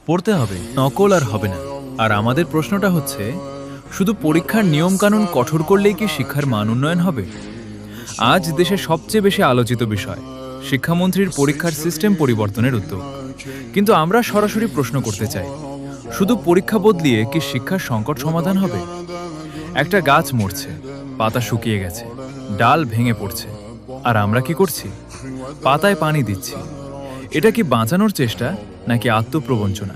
পড়তে হবে, নকল আর হবে না। আর আমাদের প্রশ্নটা হচ্ছে, শুধু পরীক্ষার নিয়মকানুন কঠোর করলেই কি শিক্ষার মান উন্নয়ন হবে? আজ দেশে সবচেয়ে বেশি আলোচিত বিষয় শিক্ষামন্ত্রীর পরীক্ষার সিস্টেম পরিবর্তনের উদ্যোগ। কিন্তু আমরা সরাসরি প্রশ্ন করতে চাই, শুধু পরীক্ষা বদলিয়ে কি শিক্ষার সংকট সমাধান হবে? একটা গাছ মরছে, পাতা শুকিয়ে গেছে, ডাল ভেঙে পড়ছে, আর আমরা কি করছি? পাতায় পানি দিচ্ছি। এটা কি বাঁচানোর চেষ্টা নাকি আত্মপ্রবঞ্চনা?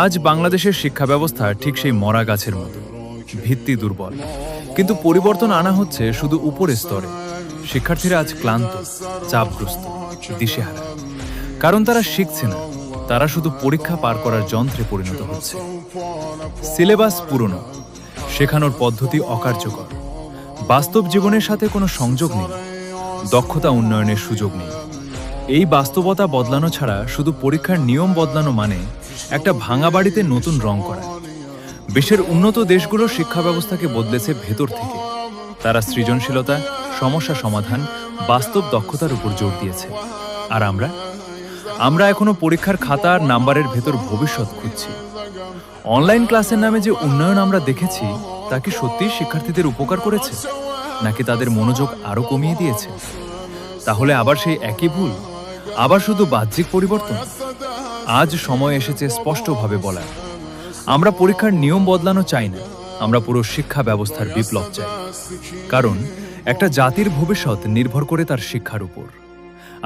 আজ বাংলাদেশের শিক্ষা ব্যবস্থা ঠিক সেই মরা গাছের মতো, ভিত্তি দুর্বল, কিন্তু পরিবর্তন আনা হচ্ছে শুধু উপরের স্তরে। শিক্ষার্থীরা আজ ক্লান্ত, চাপগ্রস্ত, দিশেহারা, কারণ তারা শিখছে না, তারা শুধু পরীক্ষা পার করার যন্ত্রে পরিণত হচ্ছে। সিলেবাস পুরনো, শেখানোর পদ্ধতি অকার্যকর, বাস্তব জীবনের সাথে কোনো সংযোগ নেই, দক্ষতা উন্নয়নের সুযোগ নেই। এই বাস্তবতা বদলানো ছাড়া শুধু পরীক্ষার নিয়ম বদলানো মানে একটা ভাঙা বাড়িতে নতুন রং করা। বিশ্বের উন্নত দেশগুলো শিক্ষা ব্যবস্থাকে বদলেছে ভেতর থেকে। তারা সৃজনশীলতা, সমস্যা সমাধান, বাস্তব দক্ষতার উপর জোর দিয়েছে। আর আমরা এখনো পরীক্ষার খাতা আর নাম্বারের ভেতর ভবিষ্যৎ খুঁজছি। অনলাইন ক্লাসের নামে যে উন্নয়ন আমরা দেখেছি, তা কি সত্যিই শিক্ষার্থীদের উপকার করেছে, নাকি তাদের মনোযোগ আরও কমিয়ে দিয়েছে? তাহলে আবার সেই একই ভুল, আবার শুধু বাহ্যিক পরিবর্তন? আজ সময় এসেছে স্পষ্টভাবে বলার, আমরা পরীক্ষার নিয়ম বদলানো চাই না, আমরা পুরো শিক্ষা ব্যবস্থার বিপ্লব চাই। কারণ একটা জাতির ভবিষ্যৎ নির্ভর করে তার শিক্ষার উপর।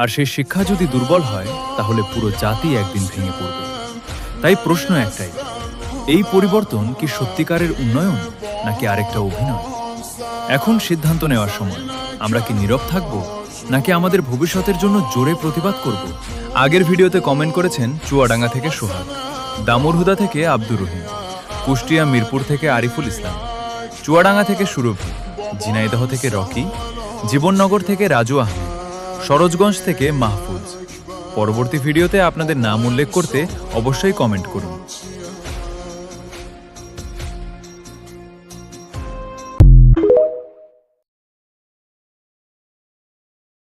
আর সেই শিক্ষা যদি দুর্বল হয়, তাহলে পুরো জাতি একদিন ভেঙে পড়বে। তাই প্রশ্ন একটাই, এই পরিবর্তন কি সত্যিকারের উন্নয়ন নাকি আরেকটা অভিনয়? এখন সিদ্ধান্ত নেওয়ার সময়। আমরা কি নীরব থাকব, নাকি আমাদের ভবিষ্যতের জন্য জোরে প্রতিবাদ করব? আগের ভিডিওতে কমেন্ট করেছেন চুয়াডাঙ্গা থেকে সোহাগ, দামুরহুদা থেকে আব্দুর রহিম, কুষ্টিয়া মিরপুর থেকে আরিফুল ইসলাম, চুয়াডাঙ্গা থেকে সুরভি, ঝিনাইদহ থেকে রকি, জীবননগর থেকে রাজু আহমেদ, সরোজগঞ্জ থেকে মাহফুজ। পরবর্তী ভিডিওতে আপনাদের নাম উল্লেখ করতে অবশ্যই কমেন্ট করুন।